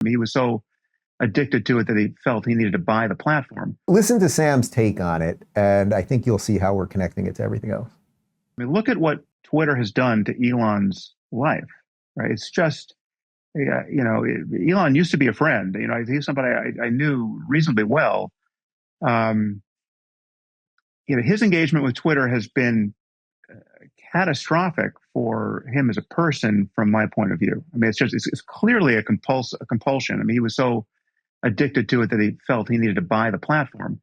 He was so addicted to it that he felt he needed to buy the platform. Listen to Sam's take on it, and I think you'll see how we're connecting it to everything else. I mean, look at what Twitter has done to Elon's life, right? It's just, Elon used to be a friend. He's somebody I knew reasonably well. His engagement with Twitter has been catastrophic for him as a person, from my point of view. I mean, it's clearly a compulsion. I mean, he was so addicted to it that he felt he needed to buy the platform.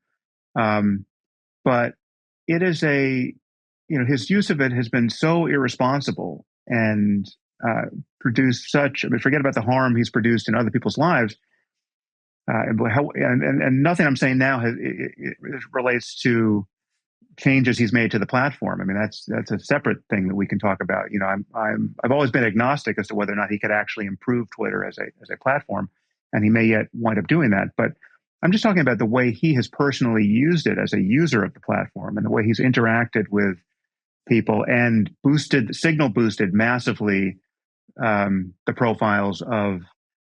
But it is his use of it has been so irresponsible and produced such, forget about the harm he's produced in other people's lives. And nothing I'm saying now it relates to changes he's made to the platform. I mean, that's a separate thing that we can talk about. I've always been agnostic as to whether or not he could actually improve Twitter as a platform, and he may yet wind up doing that. But I'm just talking about the way he has personally used it as a user of the platform, and the way he's interacted with people and signal boosted massively the profiles of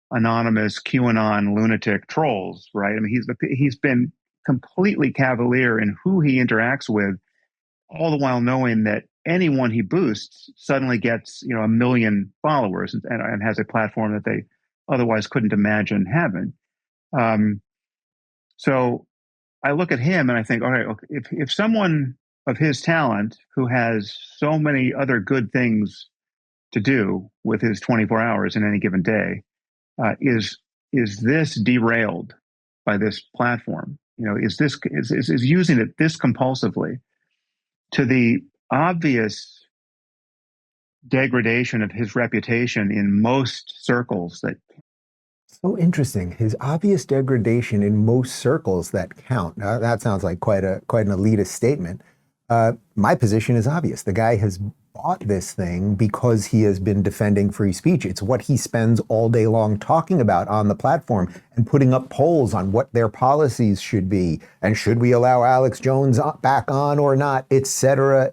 anonymous QAnon lunatic trolls. Right? I mean, he's been completely cavalier in who he interacts with, all the while knowing that anyone he boosts suddenly gets 1 million followers and has a platform that they otherwise couldn't imagine having. So I look at him and I think, all right, if someone of his talent, who has so many other good things to do with his 24 hours in any given day, is this derailed by this platform? Is using it this compulsively to the obvious degradation of his reputation in most circles that. So interesting. His obvious degradation in most circles that count. Now, that sounds like quite an elitist statement. My position is obvious. The guy has bought this thing because he has been defending free speech. It's what he spends all day long talking about on the platform and putting up polls on what their policies should be. And should we allow Alex Jones back on or not, et cetera,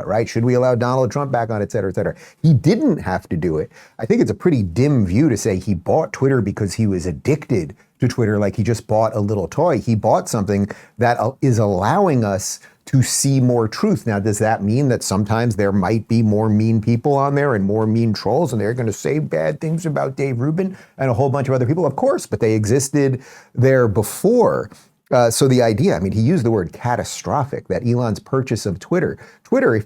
right? Should we allow Donald Trump back on, et cetera, et cetera. He didn't have to do it. I think it's a pretty dim view to say he bought Twitter because he was addicted to Twitter, like he just bought a little toy. He bought something that is allowing us to see more truth. Now, does that mean that sometimes there might be more mean people on there and more mean trolls, and they're going to say bad things about Dave Rubin and a whole bunch of other people? Of course, but they existed there before. So the idea, I mean, he used the word catastrophic, that Elon's purchase of Twitter,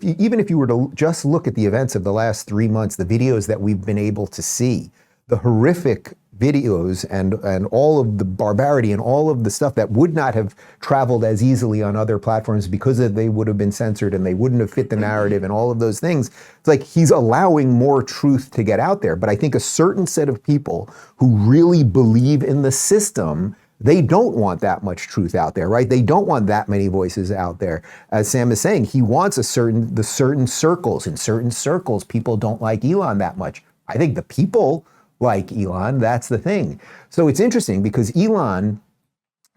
even if you were to just look at the events of the last 3 months, the videos that we've been able to see, the horrific videos and all of the barbarity and all of the stuff that would not have traveled as easily on other platforms because they would have been censored and they wouldn't have fit the narrative and all of those things. It's like he's allowing more truth to get out there. But I think a certain set of people who really believe in the system, they don't want that much truth out there, right? They don't want that many voices out there. As Sam is saying, he wants certain circles. In certain circles, people don't like Elon that much. I think the people like Elon, that's the thing. So it's interesting because Elon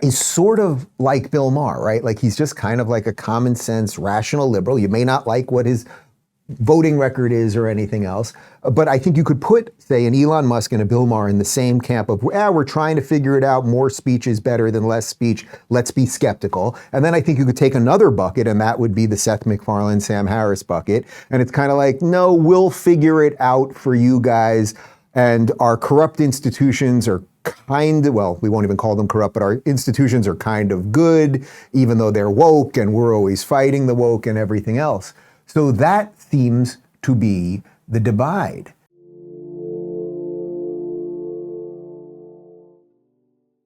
is sort of like Bill Maher, right? Like he's just kind of like a common sense, rational liberal. You may not like what his voting record is or anything else, but I think you could put, say, an Elon Musk and a Bill Maher in the same camp of, we're trying to figure it out. More speech is better than less speech. Let's be skeptical. And then I think you could take another bucket, and that would be the Seth MacFarlane, Sam Harris bucket. And it's kind of like, no, we'll figure it out for you guys. And our corrupt institutions are we won't even call them corrupt, but our institutions are kind of good, even though they're woke, and we're always fighting the woke and everything else. So that seems to be the divide.